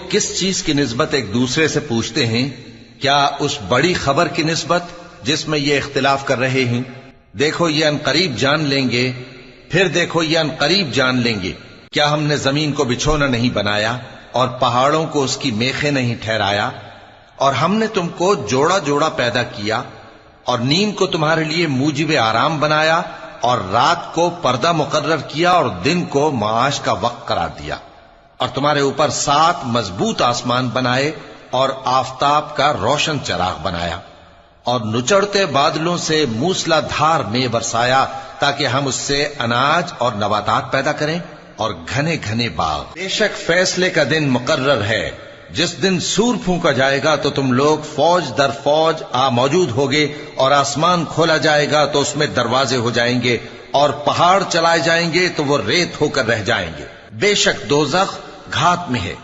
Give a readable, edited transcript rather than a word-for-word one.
کس چیز کی نسبت ایک دوسرے سے پوچھتے ہیں؟ کیا اس بڑی خبر کی نسبت جس میں یہ اختلاف کر رہے ہیں؟ دیکھو یہ انقریب جان لیں گے، پھر دیکھو یہ انقریب جان لیں گے۔ کیا ہم نے زمین کو بچھونا نہیں بنایا اور پہاڑوں کو اس کی میخیں نہیں ٹھہرایا؟ اور ہم نے تم کو جوڑا جوڑا پیدا کیا، اور نیند کو تمہارے لیے موجب آرام بنایا، اور رات کو پردہ مقرر کیا، اور دن کو معاش کا وقت قرار دیا، اور تمہارے اوپر 7 مضبوط آسمان بنائے اور آفتاب کا روشن چراغ بنایا، اور نچڑتے بادلوں سے موسلا دھار میں برسایا تاکہ ہم اس سے اناج اور نباتات پیدا کریں اور گھنے گھنے باغ۔ بے شک فیصلے کا دن مقرر ہے، جس دن سور پھونکا جائے گا تو تم لوگ فوج در فوج موجود ہوگے، اور آسمان کھولا جائے گا تو اس میں دروازے ہو جائیں گے، اور پہاڑ چلائے جائیں گے تو وہ ریت ہو کر رہ جائیں گے۔ بے شک دوزخ گھات میں ہے،